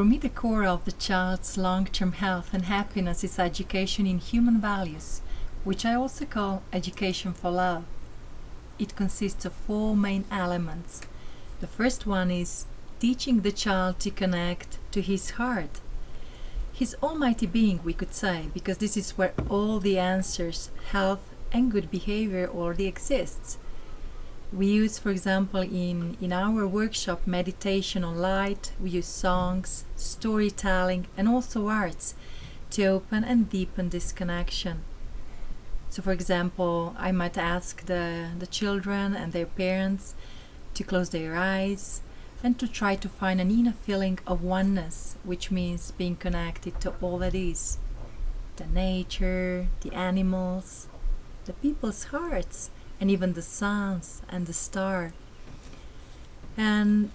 For me, the core of the child's long-term health and happiness is education in human values, which I also call education for love. It consists of four main elements. The first one is teaching the child to connect to his heart, his almighty being, we could say, because this is where all the answers, health, and good behavior already exists. We use, for example, in our workshop, meditation on light. We use songs, storytelling, and also arts to open and deepen this connection. So, for example, I might ask the children and their parents to close their eyes and to try to find an inner feeling of oneness, which means being connected to all that is. The nature, the animals, the people's hearts, and even the suns and the star. And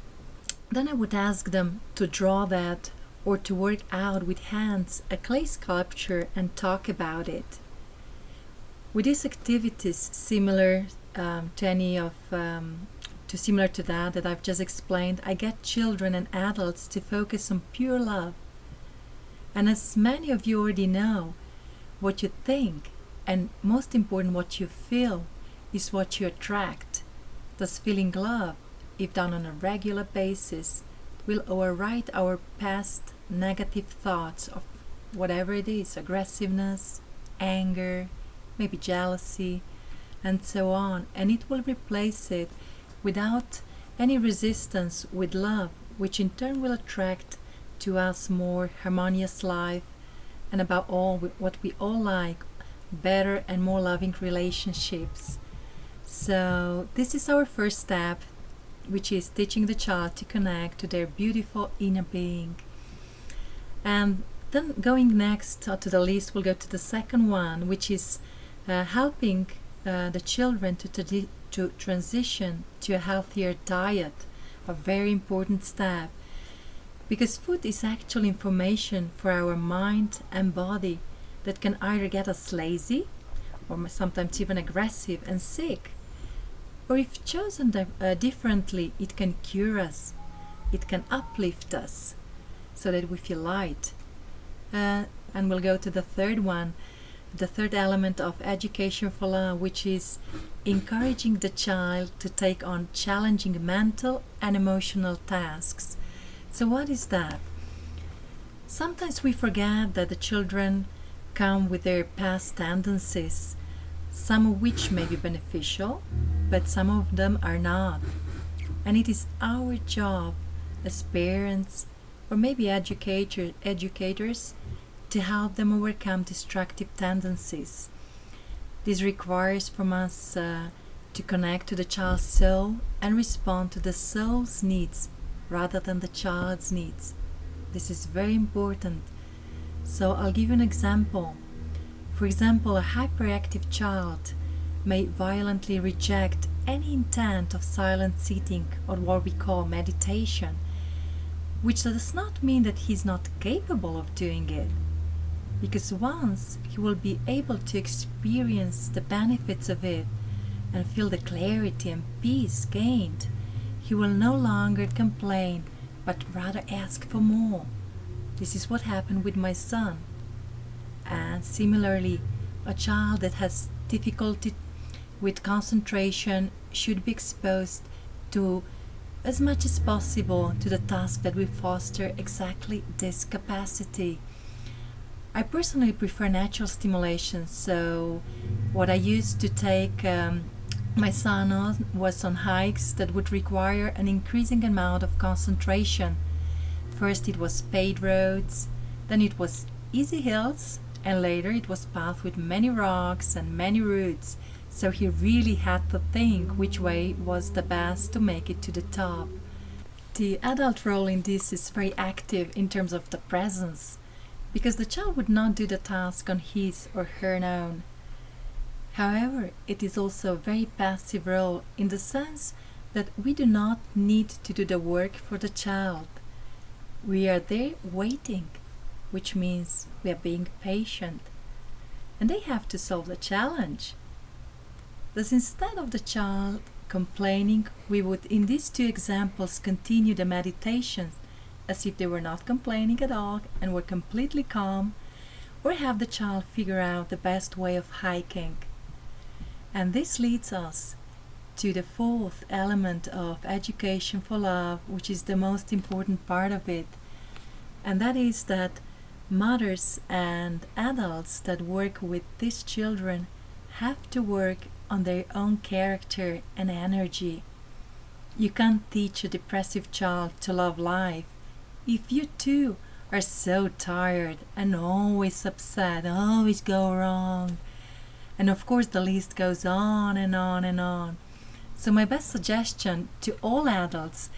then I would ask them to draw that or to work out with hands a clay sculpture and talk about it. With these activities similar similar to that I've just explained, I get children and adults to focus on pure love. And as many of you already know, what you think, and most important, what you feel, is what you attract. Thus, feeling love, if done on a regular basis, will override our past negative thoughts of whatever it is, aggressiveness, anger, maybe jealousy, and so on, and it will replace it without any resistance with love, which in turn will attract to us more harmonious life, and above all, what we all like, better and more loving relationships. So this is our first step, which is teaching the child to connect to their beautiful inner being. And then going next to the list, we'll go to the second one, which is helping the children to transition to a healthier diet, a very important step. Because food is actually information for our mind and body that can either get us lazy, or sometimes even aggressive and sick. Or if chosen differently, it can cure us, it can uplift us, so that we feel light. And we'll go to the third one, the third element of education for love, which is encouraging the child to take on challenging mental and emotional tasks. So what is that? Sometimes we forget that the children come with their past tendencies, some of which may be beneficial, but some of them are not. And it is our job as parents, or maybe educators, to help them overcome destructive tendencies. This requires from us to connect to the child's soul and respond to the soul's needs rather than the child's needs. This is very important. So I'll give you an example. For example, a hyperactive child may violently reject any intent of silent sitting, or what we call meditation, which does not mean that he's not capable of doing it, because once he will be able to experience the benefits of it and feel the clarity and peace gained, he will no longer complain, but rather ask for more. This is what happened with my son. And similarly, a child that has difficulty with concentration should be exposed to, as much as possible, to the task that will foster exactly this capacity. I personally prefer natural stimulation, so what I used to take my son on was on hikes that would require an increasing amount of concentration. First it was paved roads, then it was easy hills, and later it was paths with many rocks and many roots, so he really had to think which way was the best to make it to the top. The adult role in this is very active in terms of the presence, because the child would not do the task on his or her own. However, it is also a very passive role in the sense that we do not need to do the work for the child. We are there waiting, which means we are being patient, and they have to solve the challenge. Thus, instead of the child complaining, we would in these two examples continue the meditation as if they were not complaining at all and were completely calm, or have the child figure out the best way of hiking. And this leads us to the fourth element of education for love, which is the most important part of it, and that is that mothers and adults that work with these children have to work on their own character and energy. You can't teach a depressive child to love life if you too are so tired and always upset, always go wrong. And of course the list goes on and on and on. So my best suggestion to all adults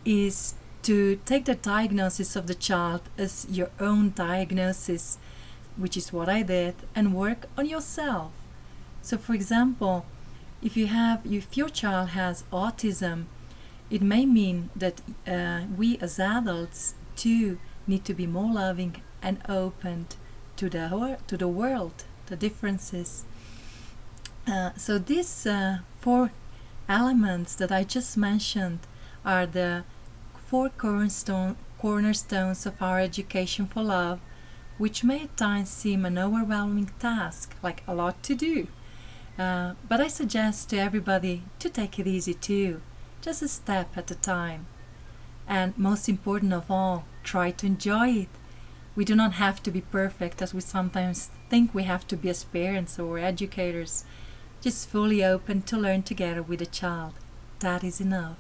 is to take the diagnosis of the child as your own diagnosis, which is what I did, and work on yourself. So for example, if your child has autism, it may mean that we as adults too need to be more loving and open to the world, the differences. So these four elements that I just mentioned are the four cornerstones of our education for love, which may at times seem an overwhelming task, like a lot to do. But I suggest to everybody to take it easy too, just a step at a time. And most important of all, try to enjoy it. We do not have to be perfect as we sometimes think we have to be as parents or educators. Just fully open to learn together with a child. That is enough.